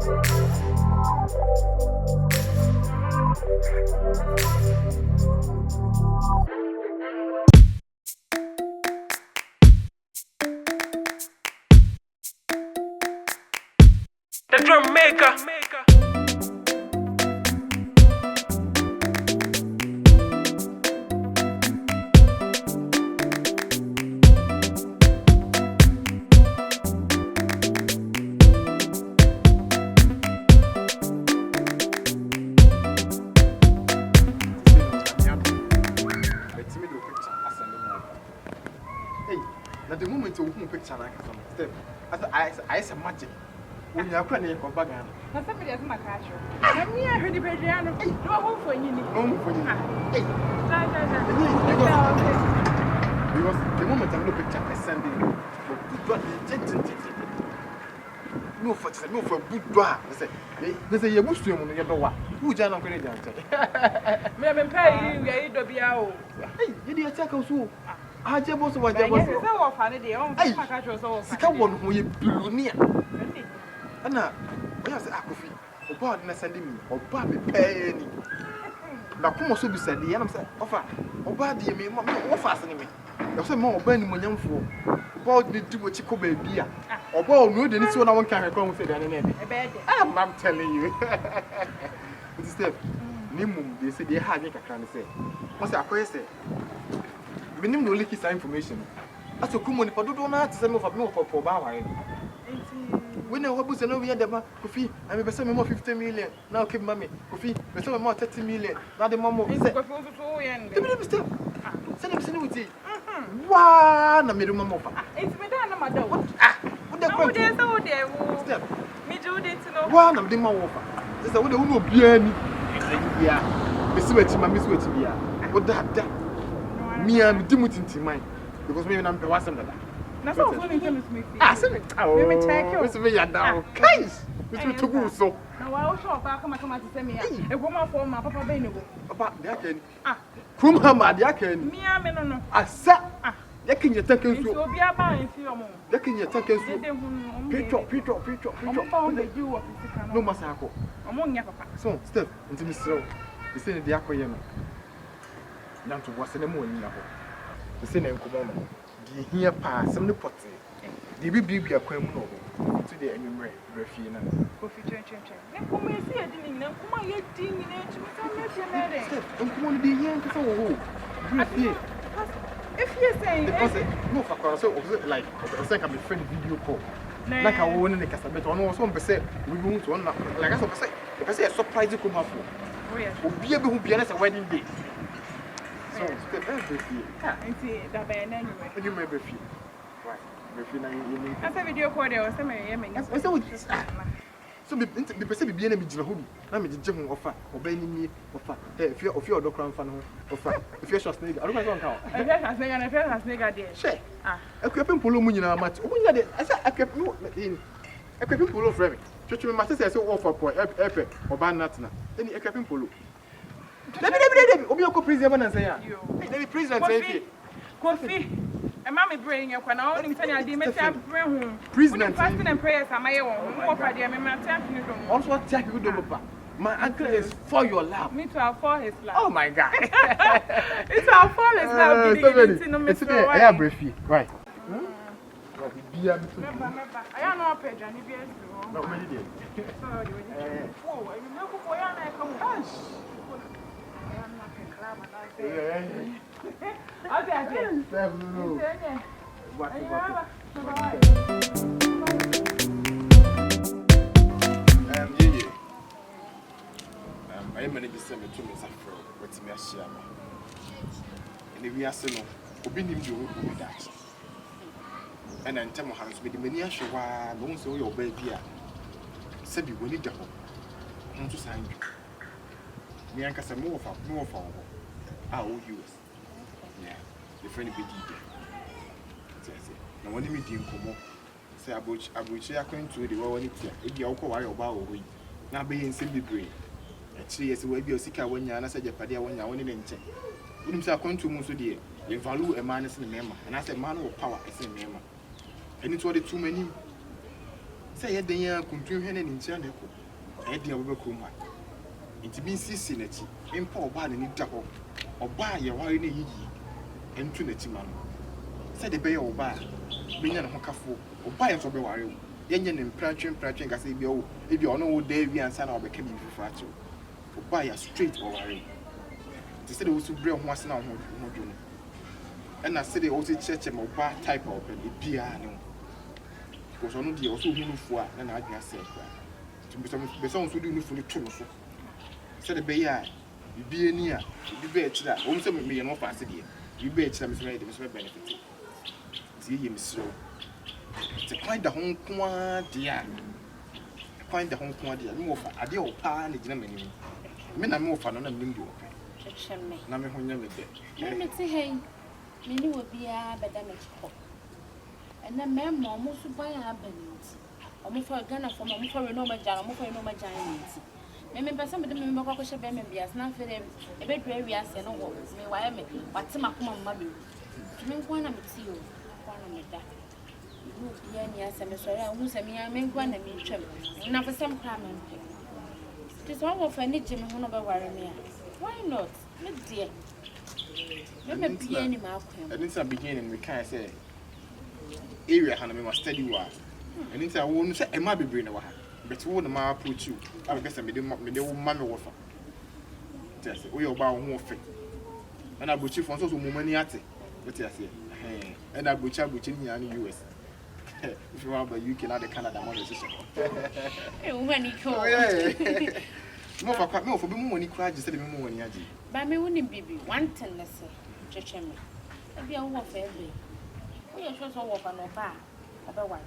The drum maker. Now the moment you open picture like step, I said magic. When you are crying, you're back. Somebody has my cash. I'm here, I heard the Pedriano. No home for you. Home for you. Hey, because the moment I look picture, I send it. No for good dwa. They say you must do your door. Who jana going to Me am paying you, you do be out. Hey, you did attack us. I just was what I was so funny. They own my cash was all. Come on, who you billionaire. Anna, when I say Akufi, or God na sending me, or Bobby penny. Now come also be said, the enemy said, offer, or body me, more fastening me. There's some more burning when young fool. About the two chico baby, or ball no, then it's one I want to come with it. I'm telling you. It's step. Nimum, they say they had a can say. What's that question? We need to leak his information. As a common, if I don't know to send me for Baba. When I was an over the Kofi, I'm a sum of 50 million. Now keep mommy, Kofi, the sum of 30 million. Now the mom is a send him with it. One, I made a mama. It's me done, my dog. What the there's no there. Me do it to know one of them. This is what the woman be any. Yeah, Miss Wetty, my Miss Wetty. What that? Me, I'm Dimutin mine because maybe I'm the wasn't that. That's all funny to me. Let me check you. Mr. Villa down. Case. Mr. Togo so. Now I was sure back come to send me a woman for my papa Benny. About the Aken. Kumama, the Aken. Me, I mean, no. I sat. Yakin your taken to be a buying for your mom. Yakin your taken Peter. No Masako. Among your papa. So, step into Mr. The same the Aquayama. Now to what's in the morning. The same name, Kumama. Here pass some potty. The baby a criminal to the enumerate refina. Coffee change. Come and see a dinner. Come on, you're digging it. And come on, be here to so. If you're saying, no, for so like I think I'm a friend video call. Like I won in the Casabet on one percent. We won't one like I say, if I say a surprise you come up for. Be able to be a wedding day. So, everything. And see that by anyway. You may be free. Right. That's a video call there or something. So, be perceived be enemy Jehudi. Let me just offer, obeying me, offer. If you're of your dog crown fan, offer. If you're just nigga, I don't know how. I feel as nigga there. Share. A crepin polo munina much. I said, I kept in a crepin polo for me. Church, my sister so offer for epic or banatna. Any a crepin polo. Let me go president and say, let me president say, Coffee. And mammy bring your can only tell you, the president fasting and prayers are my own. More for the amendment. Also, attack you, Papa. My uncle is for your love. Me to for his love. Oh my God. It's our for his love. It's a air briefy. Right. I am not a page and if you no, many did. Oh, you know, for I come back. I managed to send me to Miss Afro, but me a share. And if we are still obeying you with that. And then tell my hands with the many show no so your baby. Said you will need the home. Not to sign you. Me and Cassa more for I owe you. Yeah, the friend be deep. Now, when you meet him, come on. Say about I couldn't do the one if you are quite about we. Now, being simply brave. Actually, as well be a sick when you answer your paddy when you are winning in check. You himself come to Musso dear. You value a man as a member, and as a man of power as a member. And it's what the too many. say ye den ya kuntu hwe ne ntia ne ko e den obebeko ma nti bi sisi na chi mpa oba ne da ho oba ye ware ne yiyi entu na chi ma no say de be ye oba benya ne ho kafo oba ye so be ware o yenye ne mpratwe nka say bi o ebi ono wo da wi ansa na obeka bi fufu ato oba ya straight o ware ti say de wo su bre ho ase na ho dwo no and I said, also church and bar type of a piano. Because on the also who for and I said, to be some who do for the truth. Said the bay, you be near, you be to that. Almost me and more fast again. You bet some is ready, Mr. Benefit. See him so. To find the home quantity, find the home quantity, and more for a deal pan in Germany. Men are more fun on a window. Nammy when you're there. Let me say, hey. Many will be a better next. And then, ma'am, almost to buy a benefit. Almost for a gunner from a for a normal giant, almost for a normal giant. Remember, some of the member of the baby as not for them, a bit very as and all. May I make what's my common mother? To make one of you, one of that. You will be any as a sorry, I won't say me, I make one of me trim. Enough for some crime and pay. It is all of any Jimmy who never worry me. Why not? Look, dear. And it's a beginning, we can't say area Hannah must study what. And it's a won't say a mabby brain, but who the ma put you. I guess I made them mammy waffle. Just we are about more fit. And I put you for so many at it. But yes, and I butcher in the US. If you want, but you can add the Canada money system. When he called, no, for being when he cried, you said him more when he had you. by me wouldn't be one tennis. Checheme. Maybe I walk every. We are sure to walk on a bar. Otherwise,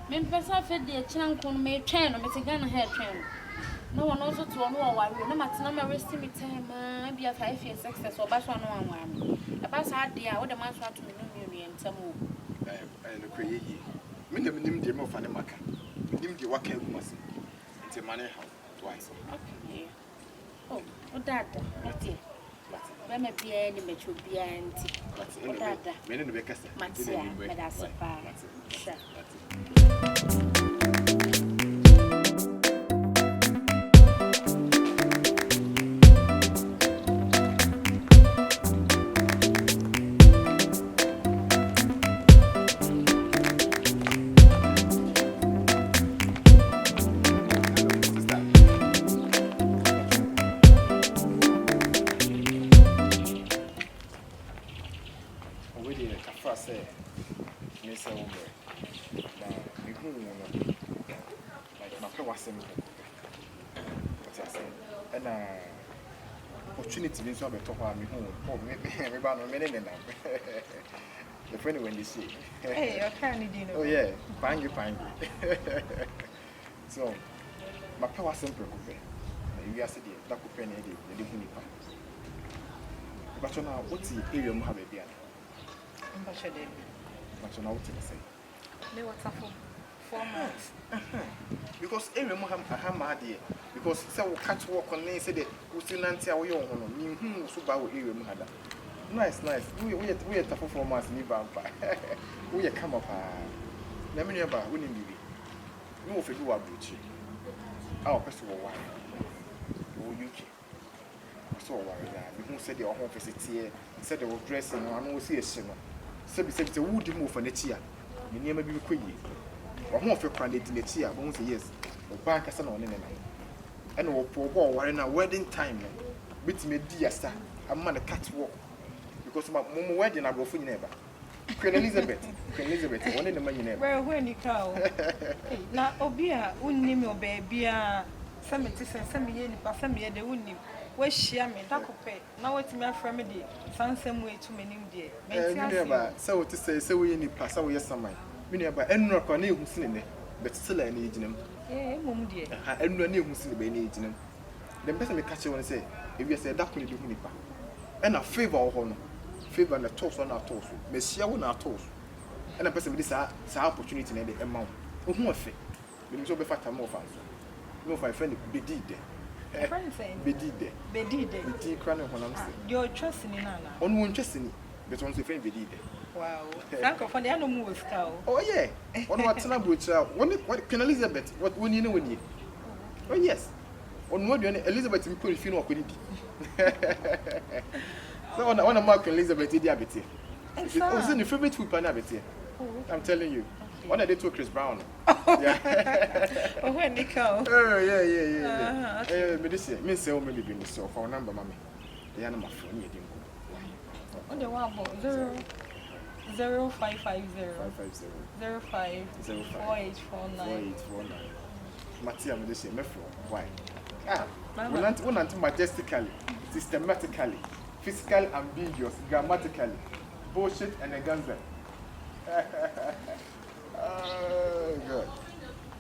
men person fed the channel may train or Michigan hair train. No one also to know why we no matter no resting me time, maybe a 5 years success or bash on one. A bass idea, what the man want to be and some more. And a crazy. Minimum dim of an amaka. Dim the work must. It's a money house twice. Okay. Oh, what that? When I be any mature be anti. Men in the Becca, but that's a fire. Opportunity means to talk about me home. Oh, maybe everybody no many now. The friend when they see. Hey, you're kind of dinner. Oh yeah, fine you. So, my power simple coupe. You are sitting that coupe and the Hunipa. But now, what's the area you have a beer? But you know what to say. They were tough for 4 months. Because every Muhammad, because so catch walk on me said that we still not tell you on me who so bad with you. Nice. We are tough for months, we are come up. Let me about winning you. No, if you do a butcher. Our person will wire. Oh, UK. So, why? Said your home visit here, said they were dressing, and I know see a sinner. Said the wood move for next year. You never be quick. Or more for credit in the year, won't say yes. Or bank as an on in the night. And or poor boy in a wedding time. Bit me dear sir, a man a catwalk. Because my mom wedding I go for never. Queen Elizabeth, one in the money never. Well, when you call. Now, Obia, wouldn't name your baby. Some it is and some year, but some year they wouldn't. Where she am in Tacope. Now it's my family. Found some way to many dear. So to say, so we in the past, so yes, some. Many about and rock on you who's in it, but still I need them. Eh, Mum dear. And no new who's in the need them. The best I catch you and say, if you say that will do me. And a favor of honor, favor and a toast on our toast, Monsieur on our toast. And a person with this opportunity in the amount. Who more fit? We need to be fat and more fans. No, my friend, be did there. Friend saying, be did there. Be did there. Be did crying when I'm saying. You're trusting in Anna. On one trusting, but once the friend be did there. Wow. Thank you for the animal cow. Oh yeah. One what's na butcher. What Queen Elizabeth? What when you know when you? Oh yes. On what Elizabeth in Queen Fino could So on a mark Elizabeth did abiti. It was in the favorite food pan abiti. I'm telling you. One of the two Chris Brown. Yeah. Oh, when they come. Oh yeah. Medicine. Me say maybe be so for number mommy. The animal phone you didn't go. On the one about 0550 05 4849. Matia medicine me why? We want majestically, systematically, physically ambiguous, grammatically, bullshit and a gunzer. Oh God.